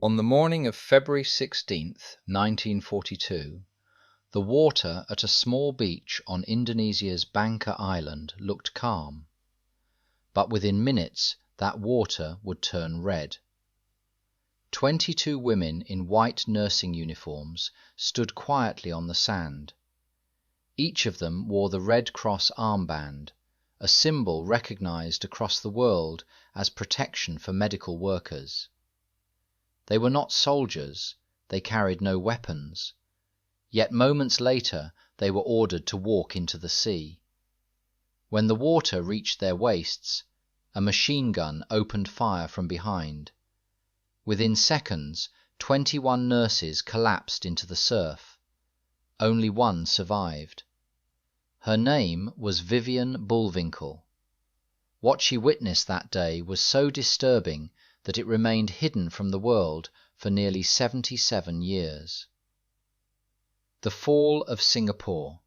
On the morning of February 16th, 1942, the water at a small beach on Indonesia's Bangka Island looked calm. But within minutes that water would turn red. 22 women in white nursing uniforms stood quietly on the sand. Each of them wore the Red Cross armband, a symbol recognized across the world as protection for medical workers. They were not soldiers, they carried no weapons, yet moments later they were ordered to walk into the sea. When the water reached their waists, a machine gun opened fire from behind. Within seconds, 21 nurses collapsed into the surf. Only one survived. Her name was Vivian Bullwinkle. What she witnessed that day was so disturbing that it remained hidden from the world for nearly 77 years. The Fall of Singapore.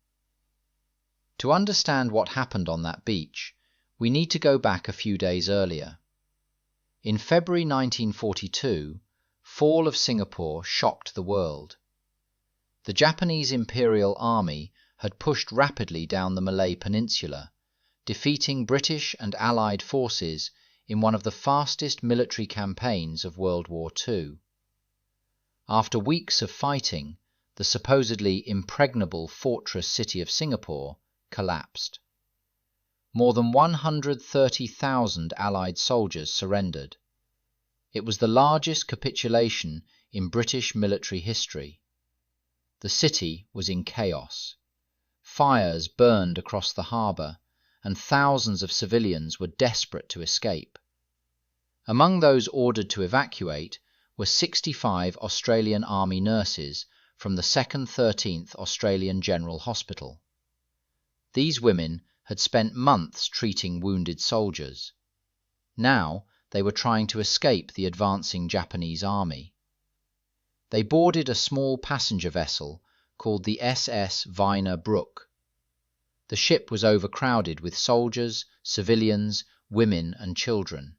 To understand what happened on that beach, we need to go back a few days earlier. In February 1942, Fall of Singapore shocked the world. The Japanese Imperial Army had pushed rapidly down the Malay Peninsula, defeating British and Allied forces in one of the fastest military campaigns of World War II. After weeks of fighting, the supposedly impregnable fortress city of Singapore collapsed. More than 130,000 Allied soldiers surrendered. It was the largest capitulation in British military history. The city was in chaos. Fires burned across the harbour, and thousands of civilians were desperate to escape. Among those ordered to evacuate were 65 Australian Army nurses from the 2nd 13th Australian General Hospital. These women had spent months treating wounded soldiers. Now they were trying to escape the advancing Japanese army. They boarded a small passenger vessel called the SS Viner Brook. The ship was overcrowded with soldiers, civilians, women and children.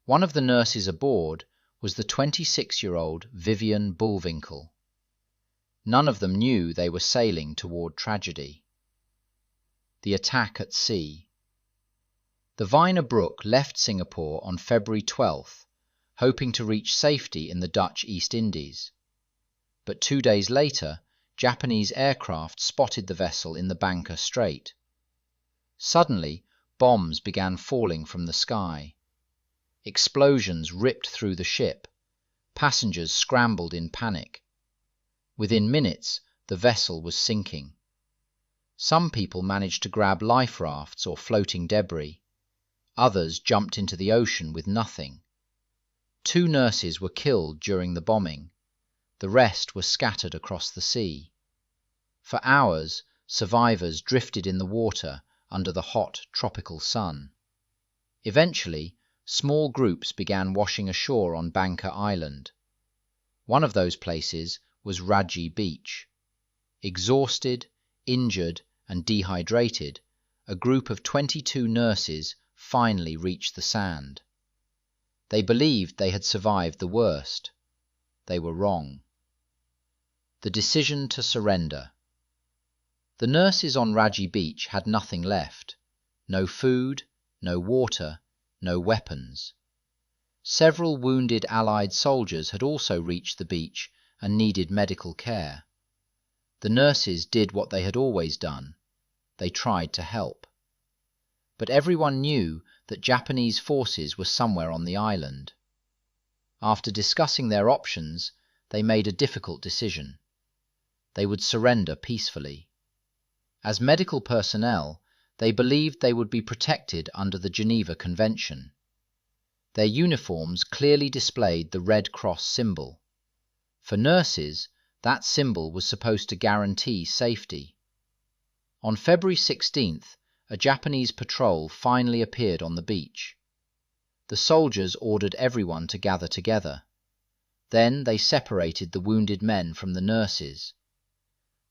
One of the nurses aboard was the 26-year-old Vivian Bullwinkle. None of them knew they were sailing toward tragedy. The attack at sea. The Viner Brook left Singapore on February 12th, hoping to reach safety in the Dutch East Indies. But 2 days later, Japanese aircraft spotted the vessel in the Bangka Strait. Suddenly, bombs began falling from the sky. Explosions ripped through the ship. Passengers scrambled in panic. Within minutes, the vessel was sinking. Some people managed to grab life rafts or floating debris. Others jumped into the ocean with nothing. 2 nurses were killed during the bombing. The rest were scattered across the sea. For hours, survivors drifted in the water under the hot tropical sun. Eventually, small groups began washing ashore on Bangka Island. One of those places was Raji Beach. Exhausted, injured, and dehydrated, a group of 22 nurses finally reached the sand. They believed they had survived the worst. They were wrong. The decision to surrender. The nurses on Raji Beach had nothing left. No food, no water, no weapons. Several wounded Allied soldiers had also reached the beach and needed medical care. The nurses did what they had always done. They tried to help. But everyone knew that Japanese forces were somewhere on the island. After discussing their options, they made a difficult decision. They would surrender peacefully. As medical personnel, they believed they would be protected under the Geneva Convention. Their uniforms clearly displayed the Red Cross symbol. For nurses, that symbol was supposed to guarantee safety. On February 16th, a Japanese patrol finally appeared on the beach. The soldiers ordered everyone to gather together. Then they separated the wounded men from the nurses.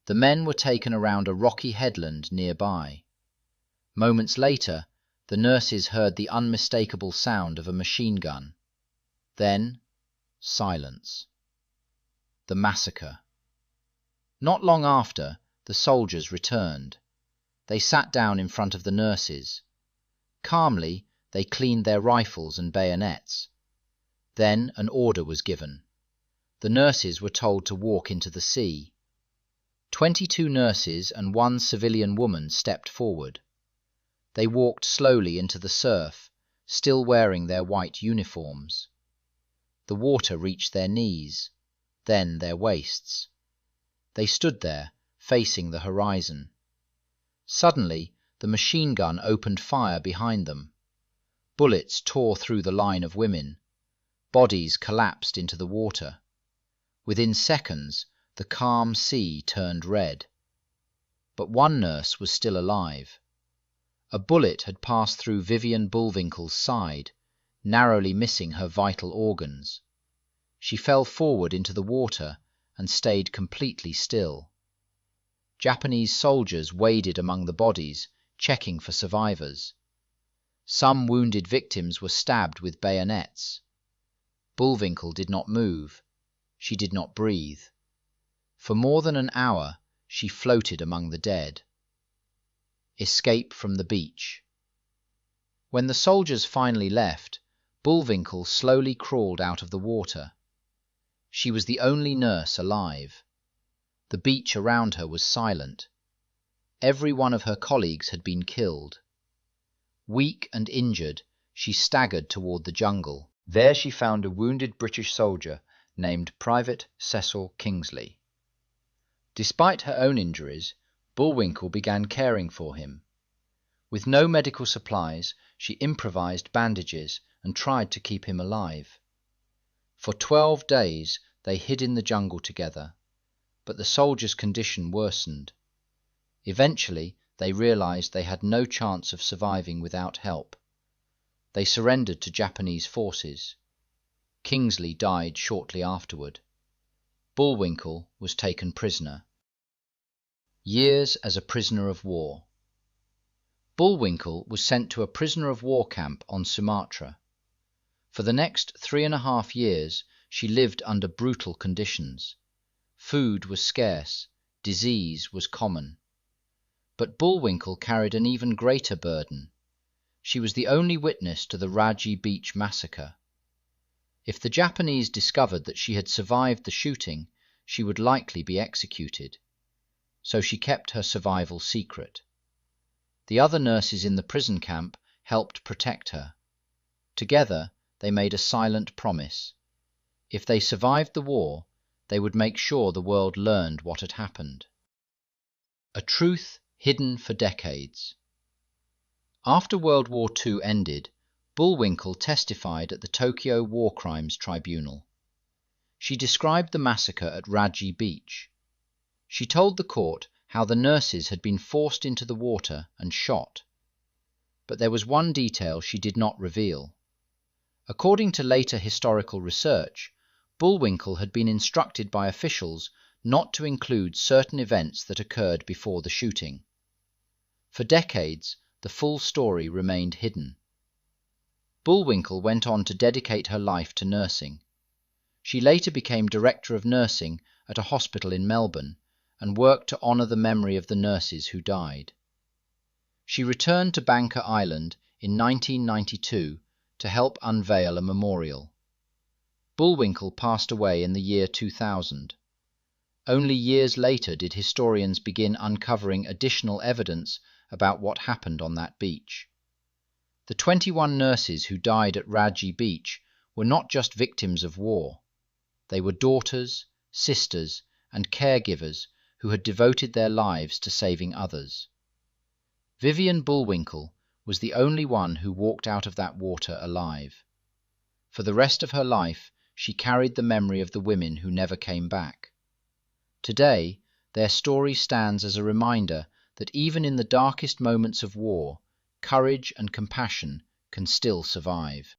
The men were taken around a rocky headland nearby. Moments later, the nurses heard the unmistakable sound of a machine gun. Then Silence. The massacre. Not long after, the soldiers returned. They sat down in front of the nurses. Calmly, they cleaned their rifles and bayonets. Then an order was given. The nurses were told to walk into the sea. 22 nurses and 1 civilian woman stepped forward. They walked slowly into the surf, still wearing their white uniforms. The water reached their knees, then their waists. They stood there, facing the horizon. Suddenly, the machine gun opened fire behind them. Bullets tore through the line of women. Bodies collapsed into the water. Within seconds, the calm sea turned red. But one nurse was still alive. A bullet had passed through Vivian Bullwinkle's side, narrowly missing her vital organs. She fell forward into the water and stayed completely still. Japanese soldiers waded among the bodies, checking for survivors. Some wounded victims were stabbed with bayonets. Bullwinkle did not move. She did not breathe. For more than an hour, she floated among the dead. Escape from the beach. When the soldiers finally left, Bullwinkle slowly crawled out of the water. She was the only nurse alive. The beach around her was silent. Every one of her colleagues had been killed. Weak and injured, she staggered toward the jungle. There she found a wounded British soldier named Private Cecil Kingsley. Despite her own injuries, Bullwinkle began caring for him. With no medical supplies, she improvised bandages and tried to keep him alive. For 12 days they hid in the jungle together, but the soldier's condition worsened. Eventually, they realized they had no chance of surviving without help. They surrendered to Japanese forces. Kingsley died shortly afterward. Bullwinkle was taken prisoner. Years as a prisoner of war. Bullwinkle was sent to a prisoner of war camp on Sumatra. For the next 3.5 years, she lived under brutal conditions. Food was scarce, disease was common. But Bullwinkle carried an even greater burden. She was the only witness to the Raji Beach massacre. If the Japanese discovered that she had survived the shooting, she would likely be executed. So she kept her survival secret. The other nurses in the prison camp helped protect her. Together, they made a silent promise. If they survived the war, they would make sure the world learned what had happened. A truth hidden for decades. After World War II ended, Bullwinkle testified at the Tokyo War Crimes Tribunal. She described the massacre at Raji Beach. She told the court how the nurses had been forced into the water and shot. But there was one detail she did not reveal. According to later historical research, Bullwinkle had been instructed by officials not to include certain events that occurred before the shooting. For decades, the full story remained hidden. Bullwinkle went on to dedicate her life to nursing. She later became director of nursing at a hospital in Melbourne and worked to honour the memory of the nurses who died. She returned to Banker Island in 1992 to help unveil a memorial. Bullwinkle passed away in the year 2000. Only years later did historians begin uncovering additional evidence about what happened on that beach. The 21 nurses who died at Raji Beach were not just victims of war. They were daughters, sisters, and caregivers who had devoted their lives to saving others. Vivian Bullwinkle was the only one who walked out of that water alive. For the rest of her life, she carried the memory of the women who never came back. Today, their story stands as a reminder that even in the darkest moments of war, courage and compassion can still survive.